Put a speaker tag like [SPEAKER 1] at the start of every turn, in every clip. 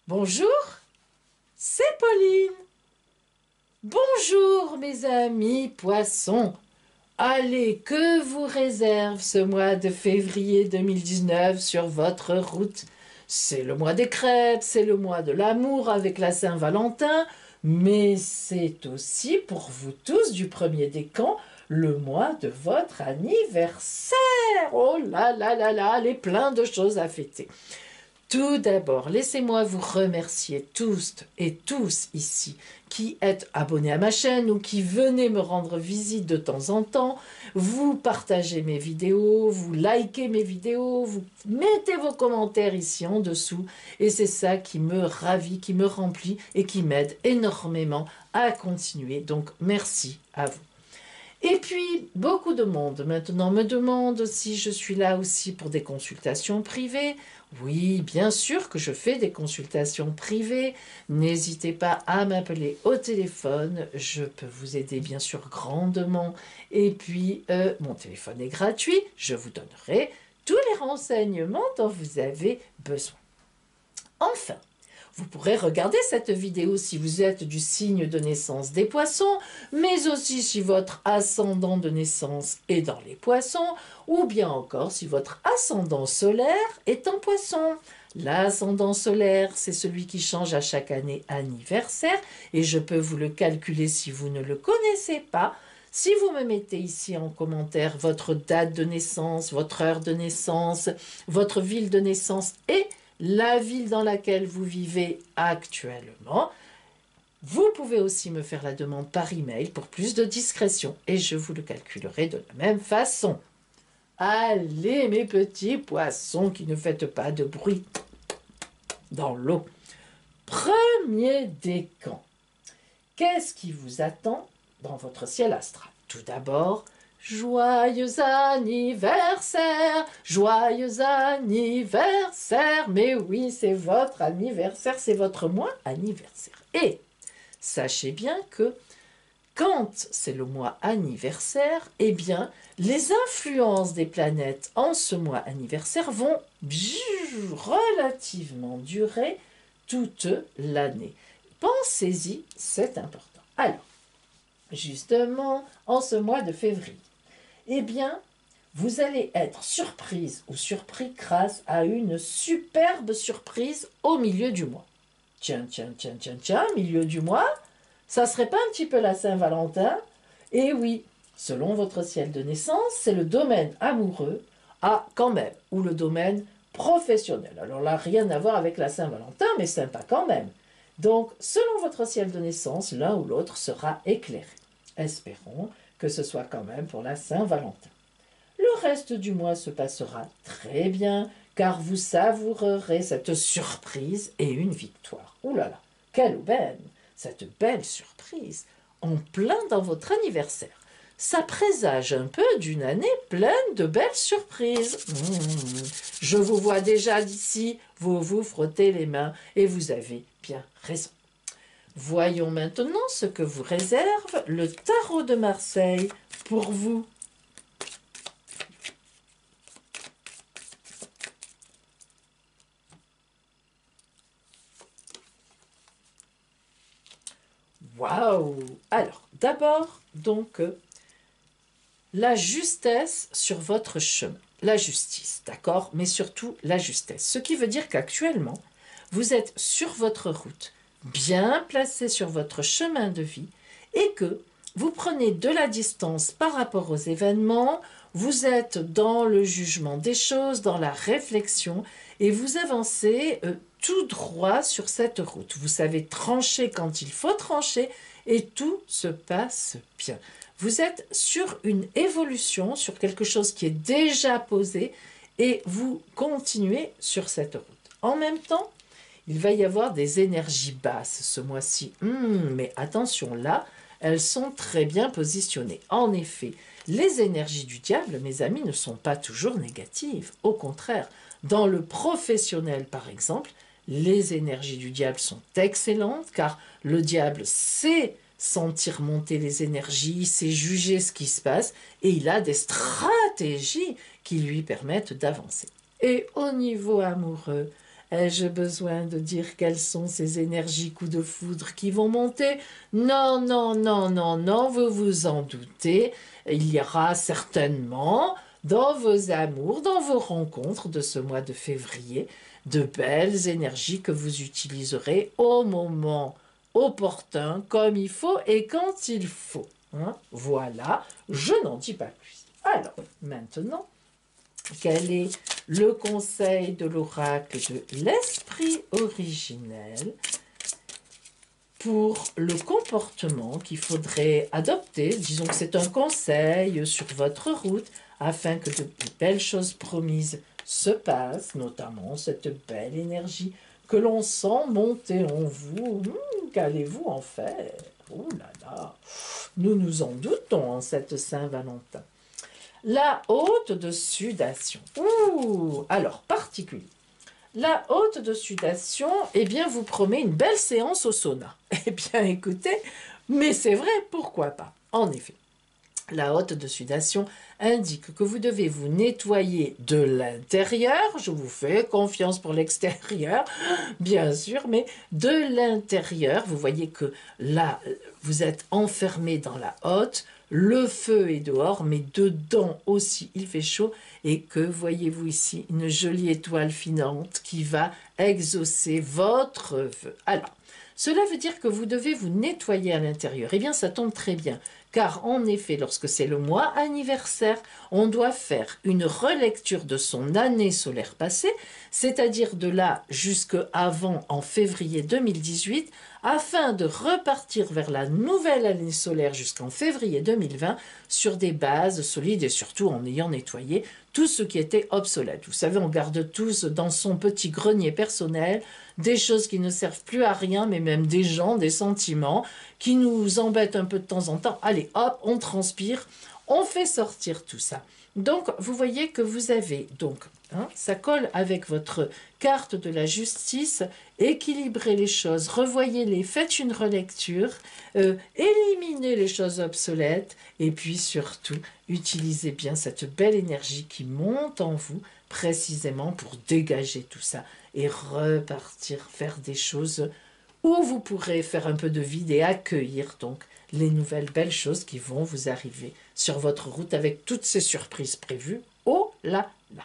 [SPEAKER 1] Bonjour, c'est Pauline. Bonjour mes amis poissons. Allez, que vous réserve ce mois de février 2019 sur votre route? C'est le mois des crêpes, c'est le mois de l'amour avec la Saint-Valentin, mais c'est aussi pour vous tous du premier décan le mois de votre anniversaire. Oh là là là là, il y a plein de choses à fêter. Tout d'abord, laissez-moi vous remercier tous et tous ici qui êtes abonnés à ma chaîne ou qui venez me rendre visite de temps en temps. Vous partagez mes vidéos, vous likez mes vidéos, vous mettez vos commentaires ici en dessous. Et c'est ça qui me ravit, qui me remplit et qui m'aide énormément à continuer. Donc, merci à vous. Et puis, beaucoup de monde maintenant me demande si je suis là aussi pour des consultations privées. Oui, bien sûr que je fais des consultations privées. N'hésitez pas à m'appeler au téléphone. Je peux vous aider bien sûr grandement. Et puis, mon téléphone est gratuit. Je vous donnerai tous les renseignements dont vous avez besoin. Enfin, vous pourrez regarder cette vidéo si vous êtes du signe de naissance des poissons, mais aussi si votre ascendant de naissance est dans les poissons, ou bien encore si votre ascendant solaire est en poisson. L'ascendant solaire, c'est celui qui change à chaque année anniversaire, et je peux vous le calculer si vous ne le connaissez pas. Si vous me mettez ici en commentaire votre date de naissance, votre heure de naissance, votre ville de naissance et la ville dans laquelle vous vivez actuellement. Vous pouvez aussi me faire la demande par email pour plus de discrétion et je vous le calculerai de la même façon. Allez mes petits poissons qui ne faites pas de bruit dans l'eau. Premier décan. Qu'est-ce qui vous attend dans votre ciel astral? Tout d'abord, joyeux anniversaire, joyeux anniversaire. Mais oui, c'est votre anniversaire, c'est votre mois anniversaire. Et sachez bien que quand c'est le mois anniversaire, eh bien, les influences des planètes en ce mois anniversaire vont relativement durer toute l'année. Pensez-y, c'est important. Alors, justement, en ce mois de février, eh bien, vous allez être surprise ou surpris grâce à une superbe surprise au milieu du mois. Tiens, milieu du mois, ça serait pas un petit peu la Saint-Valentin? Eh oui, selon votre ciel de naissance, c'est le domaine amoureux, quand même, ou le domaine professionnel. Alors là, rien à voir avec la Saint-Valentin, mais sympa quand même. Donc, selon votre ciel de naissance, l'un ou l'autre sera éclairé. Espérons que ce soit quand même pour la Saint-Valentin. Le reste du mois se passera très bien, car vous savourerez cette surprise et une victoire. Ouh là là, quelle aubaine! Cette belle surprise, en plein dans votre anniversaire. Ça présage un peu d'une année pleine de belles surprises. Je vous vois déjà d'ici, vous vous frottez les mains et vous avez bien raison. Voyons maintenant ce que vous réserve le tarot de Marseille pour vous. Waouh! Alors, d'abord, donc, la justesse sur votre chemin. La justice, d'accord? Mais surtout la justesse. Ce qui veut dire qu'actuellement, vous êtes sur votre route, bien placé sur votre chemin de vie, et que vous prenez de la distance par rapport aux événements, vous êtes dans le jugement des choses, dans la réflexion, et vous avancez tout droit sur cette route. Vous savez trancher quand il faut trancher, et tout se passe bien. Vous êtes sur une évolution, sur quelque chose qui est déjà posé, et vous continuez sur cette route. En même temps, il va y avoir des énergies basses ce mois-ci. Mais attention, là, elles sont très bien positionnées. En effet, les énergies du diable, mes amis, ne sont pas toujours négatives. Au contraire, Dans le professionnel, par exemple, les énergies du diable sont excellentes car le diable sait sentir monter les énergies, sait juger ce qui se passe et il a des stratégies qui lui permettent d'avancer. Et au niveau amoureux, ai-je besoin de dire quelles sont ces énergies coups de foudre qui vont monter? Non, non, non, non, non, vous vous en doutez. Il y aura certainement dans vos amours, dans vos rencontres de ce mois de février, de belles énergies que vous utiliserez au moment opportun, comme il faut et quand il faut. Hein? Voilà, je n'en dis pas plus. Alors, maintenant, quel est le conseil de l'oracle de l'esprit originel pour le comportement qu'il faudrait adopter? Disons que c'est un conseil sur votre route afin que de belles choses promises se passent, notamment cette belle énergie que l'on sent monter en vous. Qu'allez-vous en faire? Oh là là, nous nous en doutons en cette Saint-Valentin. La haute de sudation. Ouh, alors particulier. La haute de sudation, eh bien, vous promet une belle séance au sauna. Eh bien, écoutez, mais c'est vrai, pourquoi pas? En effet, la haute de sudation indique que vous devez vous nettoyer de l'intérieur. Je vous fais confiance pour l'extérieur, bien sûr, mais de l'intérieur, vous voyez que là, vous êtes enfermé dans la haute. Le feu est dehors, mais dedans aussi, il fait chaud. Et que voyez-vous ici? Une jolie étoile filante qui va exaucer votre vœu. Alors, cela veut dire que vous devez vous nettoyer à l'intérieur. Eh bien, ça tombe très bien, car en effet, lorsque c'est le mois anniversaire, on doit faire une relecture de son année solaire passée, c'est-à-dire de là jusqu'avant en février 2018, afin de repartir vers la nouvelle année solaire jusqu'en février 2020 sur des bases solides et surtout en ayant nettoyé tout ce qui était obsolète. Vous savez, on garde tous dans son petit grenier personnel des choses qui ne servent plus à rien, mais même des gens, des sentiments, qui nous embêtent un peu de temps en temps. Allez, hop, on transpire, on fait sortir tout ça. Donc, vous voyez que vous avez, donc, ça colle avec votre carte de la justice, équilibrez les choses, revoyez-les, faites une relecture, éliminez les choses obsolètes, et puis surtout, utilisez bien cette belle énergie qui monte en vous, précisément pour dégager tout ça et repartir faire des choses où vous pourrez faire un peu de vide et accueillir donc les nouvelles belles choses qui vont vous arriver sur votre route avec toutes ces surprises prévues. Oh là là!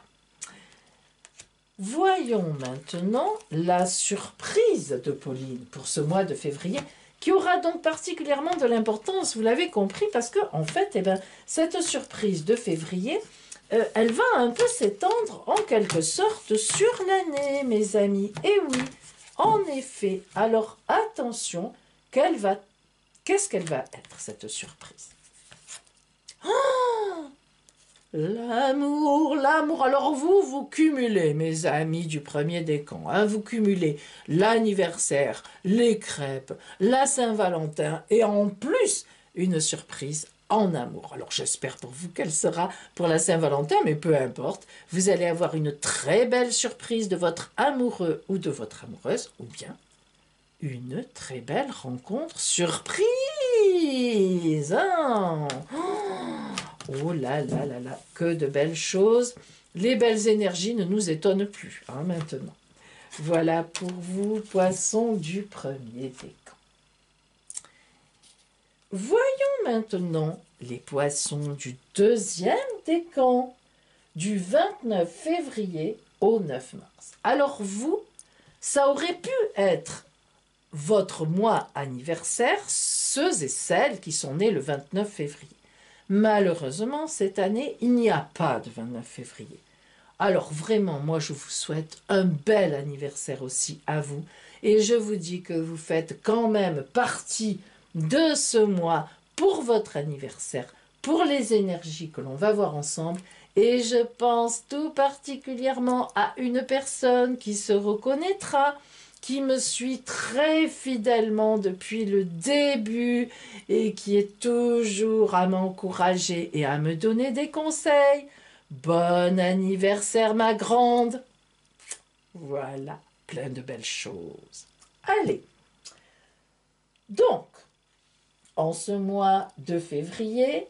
[SPEAKER 1] Voyons maintenant la surprise de Pauline pour ce mois de février qui aura donc particulièrement de l'importance, vous l'avez compris, parce que en fait, eh ben, cette surprise de février, elle va un peu s'étendre en quelque sorte sur l'année, mes amis. Et oui, en effet. Alors attention, qu'est-ce qu'elle va être, cette surprise? Oh, l'amour, l'amour. Alors vous cumulez, mes amis du premier décan, vous cumulez l'anniversaire, les crêpes, la Saint-Valentin et en plus une surprise en amour. Alors j'espère pour vous qu'elle sera pour la Saint-Valentin, mais peu importe. Vous allez avoir une très belle surprise de votre amoureux ou de votre amoureuse, ou bien une très belle rencontre surprise. Oh là là là là, que de belles choses. Les belles énergies ne nous étonnent plus maintenant. Voilà pour vous, poissons du premier décan. Voyons maintenant les poissons du deuxième décan, du 29 février au 9 mars. Alors vous, ça aurait pu être votre mois anniversaire, ceux et celles qui sont nés le 29 février. Malheureusement, cette année, il n'y a pas de 29 février. Alors vraiment, moi, je vous souhaite un bel anniversaire aussi à vous. Et je vous dis que vous faites quand même partie de ce mois pour votre anniversaire, pour les énergies que l'on va voir ensemble. Et je pense tout particulièrement à une personne qui se reconnaîtra, qui me suit très fidèlement depuis le début et qui est toujours à m'encourager et à me donner des conseils. Bon anniversaire, ma grande! Voilà, plein de belles choses. Allez, donc, en ce mois de février,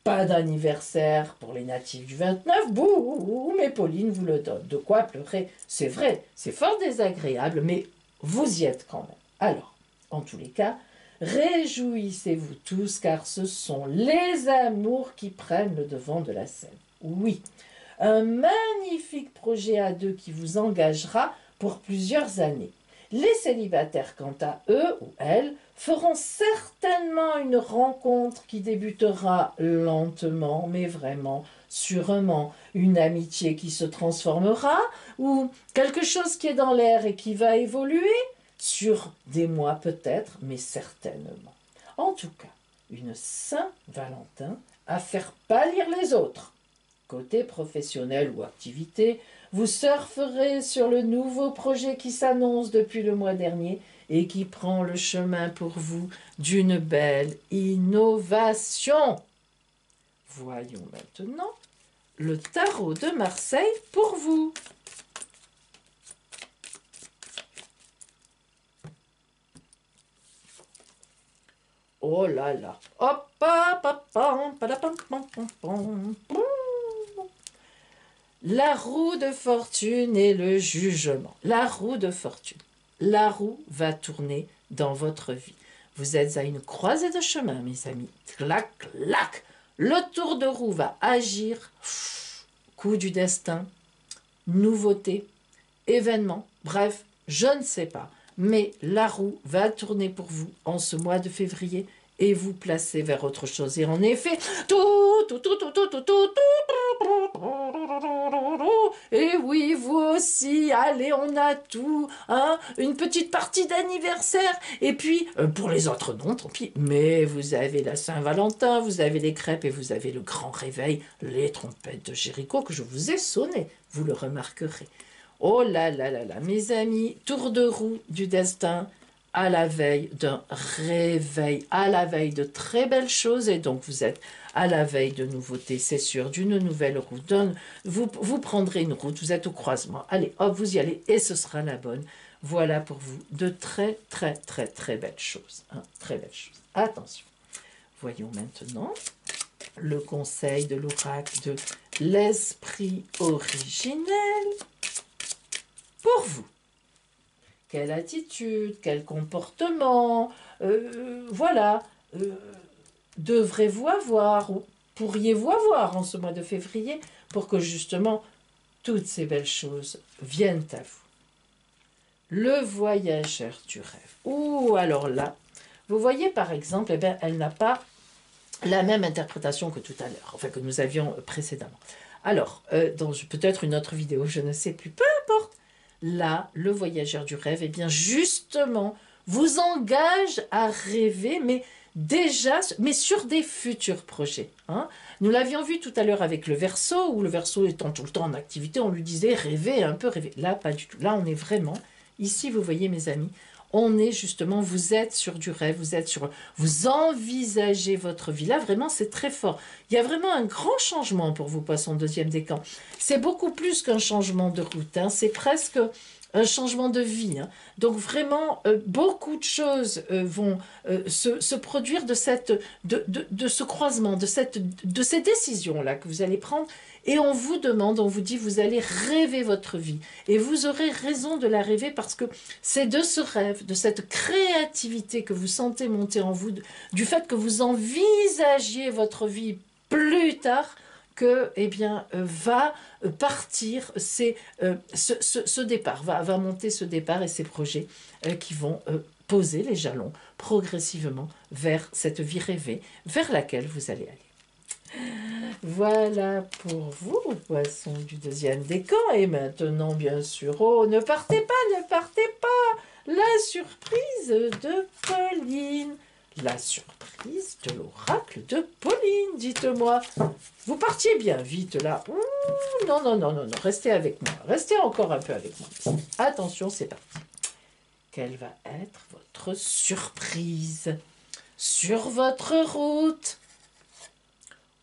[SPEAKER 1] pas d'anniversaire pour les natifs du 29, bouh, mais Pauline vous le donne. De quoi pleurer? C'est vrai, c'est fort désagréable, mais vous y êtes quand même. Alors, en tous les cas, réjouissez-vous tous, car ce sont les amours qui prennent le devant de la scène. Oui, un magnifique projet à deux qui vous engagera pour plusieurs années. Les célibataires, quant à eux ou elles, feront certainement une rencontre qui débutera lentement, mais vraiment, sûrement, une amitié qui se transformera, ou quelque chose qui est dans l'air et qui va évoluer, sur des mois peut-être, mais certainement. En tout cas, une Saint-Valentin à faire pâlir les autres. Côté professionnel ou activité, vous surferez sur le nouveau projet qui s'annonce depuis le mois dernier et qui prend le chemin pour vous d'une belle innovation. Voyons maintenant le tarot de Marseille pour vous. Oh là là. Hop, hop, hop, hop, padapam, pam, pam, pam, pam. La roue de fortune et le jugement. La roue de fortune. La roue va tourner dans votre vie. Vous êtes à une croisée de chemin, mes amis. Clac, clac. Le tour de roue va agir. Coup du destin. Nouveauté. Événement. Bref, je ne sais pas. Mais la roue va tourner pour vous en ce mois de février et vous placer vers autre chose. Et en effet, et oui, vous aussi, allez, on a tout, hein, une petite partie d'anniversaire, et puis, pour les autres, non, tant pis, mais vous avez la Saint-Valentin, vous avez les crêpes, et vous avez le grand réveil, les trompettes de Jéricho, que je vous ai sonné, vous le remarquerez. Oh là là là là, mes amis, tour de roue du destin, à la veille d'un réveil, à la veille de très belles choses, et donc vous êtes à la veille de nouveautés, c'est sûr, d'une nouvelle route. Vous prendrez une route, vous êtes au croisement, allez, hop, vous y allez, et ce sera la bonne. Voilà pour vous de très, très, très, très belles choses. Hein, très belles choses. Attention. Voyons maintenant le conseil de l'oracle de l'esprit originel pour vous. Quelle attitude, quel comportement, voilà, devrez-vous avoir, ou pourriez-vous avoir en ce mois de février pour que justement toutes ces belles choses viennent à vous. Le voyageur du rêve. Ouh, alors là, vous voyez par exemple, eh bien, elle n'a pas la même interprétation que tout à l'heure, enfin que nous avions précédemment. Alors, dans peut-être une autre vidéo, je ne sais plus, peu importe. Là, le voyageur du rêve, eh bien justement, vous engage à rêver, mais déjà, mais sur des futurs projets. Hein. Nous l'avions vu tout à l'heure avec le Verseau, où le Verseau étant tout le temps en activité, on lui disait rêver, un peu rêver. Là, pas du tout. Là, on est vraiment, ici, vous voyez mes amis, on est justement, vous êtes sur du rêve, vous envisagez votre vie. Là, vraiment, c'est très fort. Il y a vraiment un grand changement pour vous, poisson deuxième décan. C'est beaucoup plus qu'un changement de route. Hein. C'est presque un changement de vie. Hein. Donc vraiment, beaucoup de choses vont se produire de ce croisement, de ces décisions-là que vous allez prendre. Et on vous demande, on vous dit, vous allez rêver votre vie. Et vous aurez raison de la rêver parce que c'est de ce rêve, de cette créativité que vous sentez monter en vous, du fait que vous envisagiez votre vie plus tard, que eh bien, va partir ce départ, va monter ce départ et ces projets qui vont poser les jalons progressivement vers cette vie rêvée vers laquelle vous allez aller. Voilà pour vous, poissons du deuxième décan. Et maintenant, bien sûr, oh, ne partez pas, la surprise de Pauline. La surprise de l'oracle de Pauline, dites-moi. Vous partiez bien vite là. Ouh, non, restez avec moi. Restez encore un peu avec moi. Attention, c'est parti. Quelle va être votre surprise sur votre route?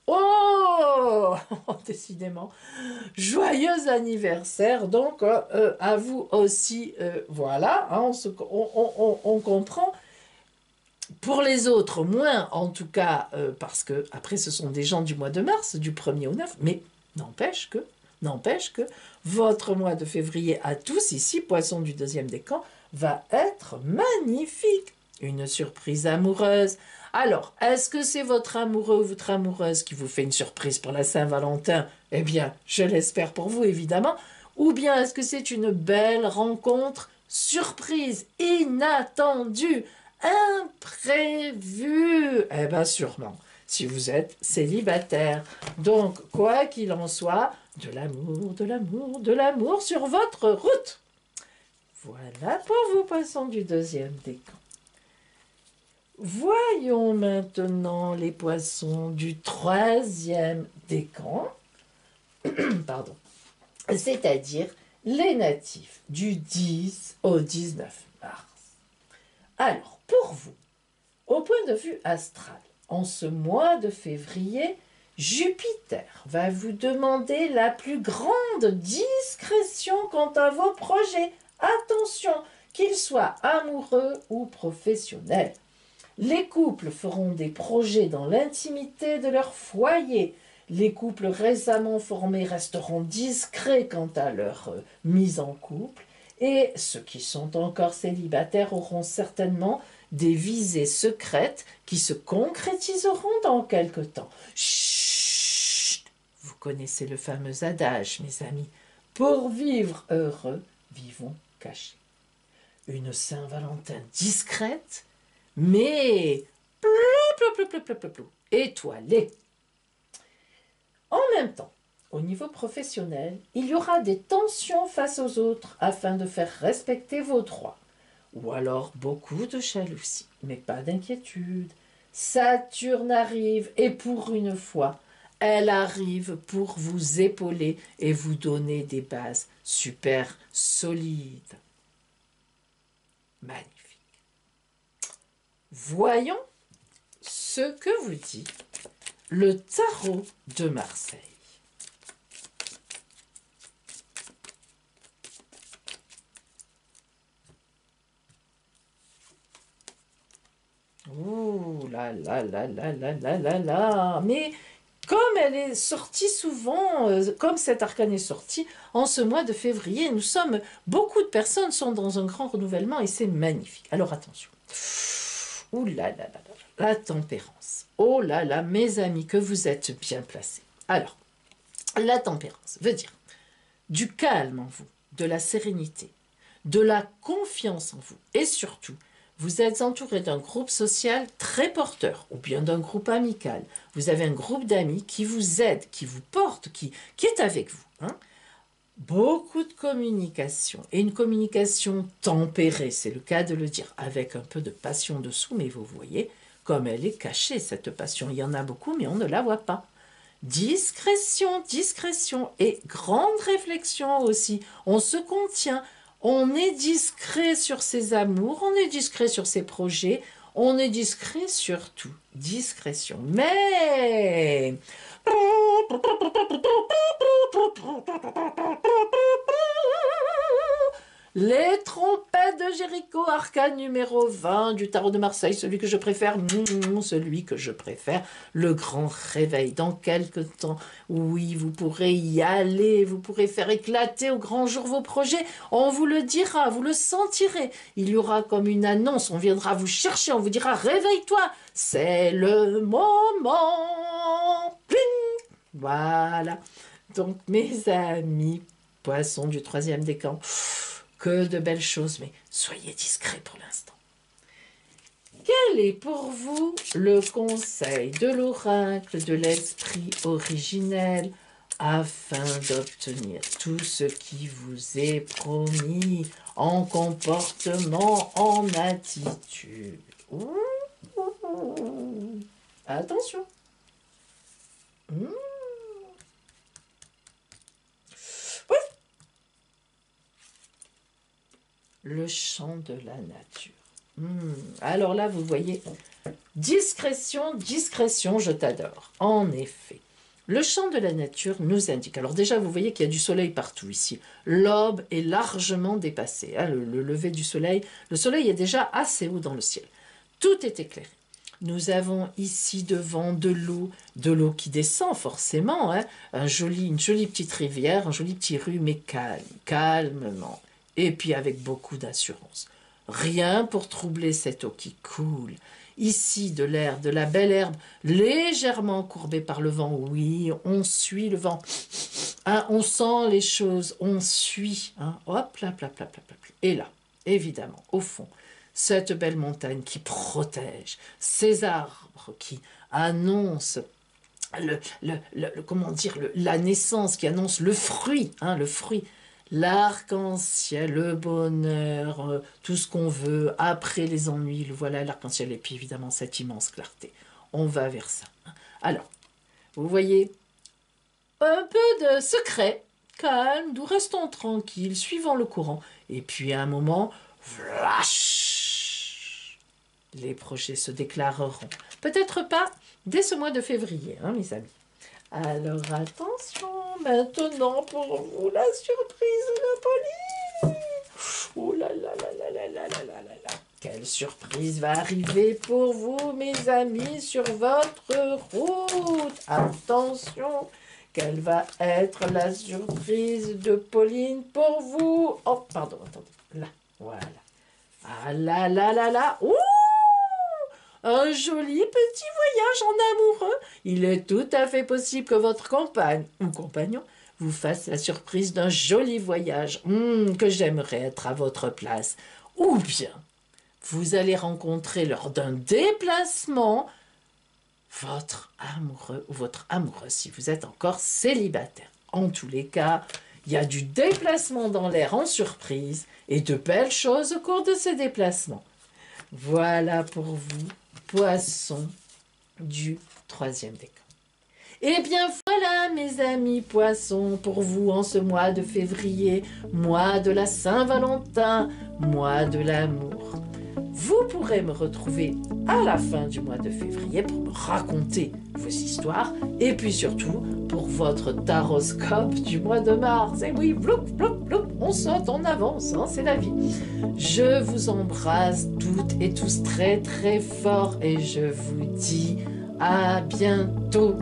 [SPEAKER 1] Oh, décidément, joyeux anniversaire, donc à vous aussi, voilà, hein, on comprend. Pour les autres, moins, en tout cas, parce que après ce sont des gens du mois de mars, du 1er au 9, mais n'empêche que votre mois de février à tous, ici, poisson du deuxième décan, va être magnifique. Une surprise amoureuse. Alors, est-ce que c'est votre amoureux ou votre amoureuse qui vous fait une surprise pour la Saint-Valentin? Eh bien, je l'espère pour vous, évidemment. Ou bien est-ce que c'est une belle rencontre, surprise, inattendue, imprévu? Eh bien, sûrement, si vous êtes célibataire. Donc, quoi qu'il en soit, de l'amour, de l'amour, de l'amour sur votre route. Voilà pour vous, poissons du deuxième décan. Voyons maintenant les poissons du troisième décan, pardon, c'est-à-dire les natifs du 10 au 19 mars. Alors, pour vous, au point de vue astral, en ce mois de février, Jupiter va vous demander la plus grande discrétion quant à vos projets. Attention, qu'ils soient amoureux ou professionnels. Les couples feront des projets dans l'intimité de leur foyer. Les couples récemment formés resteront discrets quant à leur mise en couple. Et ceux qui sont encore célibataires auront certainement des visées secrètes qui se concrétiseront dans quelque temps. Chut! Vous connaissez le fameux adage, mes amis. Pour vivre heureux, vivons cachés. Une Saint-Valentin discrète, mais étoilée. En même temps, au niveau professionnel, il y aura des tensions face aux autres afin de faire respecter vos droits. Ou alors beaucoup de jalousie, mais pas d'inquiétude. Saturne arrive et pour une fois, elle arrive pour vous épauler et vous donner des bases super solides. Magnifique. Voyons ce que vous dit le tarot de Marseille. Ouh là là là là là là là là. Mais comme elle est sortie souvent, comme cet arcane est sorti en ce mois de février, beaucoup de personnes sont dans un grand renouvellement et c'est magnifique. Alors attention. Ouh là là là là, la tempérance. Oh là là, mes amis, que vous êtes bien placés. Alors, la tempérance veut dire du calme en vous, de la sérénité, de la confiance en vous et surtout, vous êtes entouré d'un groupe social très porteur ou bien d'un groupe amical. Vous avez un groupe d'amis qui vous aide, qui vous porte, qui est avec vous. Hein. Beaucoup de communication et une communication tempérée, c'est le cas de le dire, avec un peu de passion dessous, mais vous voyez comme elle est cachée, cette passion. Il y en a beaucoup, mais on ne la voit pas. Discrétion, discrétion et grande réflexion aussi. On se contient, on est discret sur ses amours, on est discret sur ses projets, on est discret sur tout. Discrétion. Mais les trompettes de Jéricho, arcane numéro 20 du tarot de Marseille, celui que je préfère, le grand réveil. Dans quelques temps, oui, vous pourrez y aller, vous pourrez faire éclater au grand jour vos projets. On vous le dira, vous le sentirez. Il y aura comme une annonce, on viendra vous chercher, on vous dira réveille-toi, c'est le moment. Pling. Voilà. Donc, mes amis, poissons du troisième décan, que de belles choses, mais soyez discrets pour l'instant. Quel est pour vous le conseil de l'oracle de l'esprit originel afin d'obtenir tout ce qui vous est promis en comportement, en attitude? Ouh, attention. Oui. Le chant de la nature. Alors là, vous voyez, Discrétion, discrétion, je t'adore. En effet, le chant de la nature nous indique. Alors déjà, vous voyez qu'il y a du soleil partout ici. L'aube est largement dépassée. Hein, le lever du soleil, le soleil est déjà assez haut dans le ciel. Tout est éclairé. Nous avons ici devant de l'eau qui descend forcément, hein, une jolie petite rivière, un joli petit rue, mais calmement. Et puis avec beaucoup d'assurance. Rien pour troubler cette eau qui coule. Ici, de l'air, de la belle herbe, légèrement courbée par le vent. Oui, on suit le vent. Hein, on sent les choses, on suit. Hein. Hop, là. Et là, évidemment, au fond, cette belle montagne qui protège, ces arbres qui annoncent la naissance, qui annonce le fruit, hein, l'arc-en-ciel, le bonheur, tout ce qu'on veut, après les ennuis, voilà l'arc-en-ciel, et puis évidemment cette immense clarté. On va vers ça. Alors, vous voyez, un peu de secret, calme, nous restons tranquilles, suivant le courant, et puis à un moment, flash, les projets se déclareront. Peut-être pas dès ce mois de février, hein, mes amis. Alors attention, maintenant pour vous la surprise de Pauline. Oh là là là là là là là là là. Quelle surprise va arriver pour vous, mes amis, sur votre route. Attention, quelle va être la surprise de Pauline pour vous. Oh, pardon, attendez, là, voilà. Ah là là là là, ouh! Un joli petit voyage en amoureux. Il est tout à fait possible que votre compagne ou compagnon vous fasse la surprise d'un joli voyage, que j'aimerais être à votre place. Ou bien, vous allez rencontrer lors d'un déplacement votre amoureux ou votre amoureuse si vous êtes encore célibataire. En tous les cas, il y a du déplacement dans l'air en surprise et de belles choses au cours de ces déplacements. Voilà pour vous, poissons du 3e décan. Eh bien voilà mes amis poissons, pour vous en ce mois de février, mois de la Saint-Valentin, mois de l'amour. Vous pourrez me retrouver à la fin du mois de février pour me raconter vos histoires et puis surtout pour votre taroscope du mois de mars. Et oui, bloup, bloup, bloup, on saute, on avance, hein, c'est la vie. Je vous embrasse toutes et tous très très fort et je vous dis à bientôt.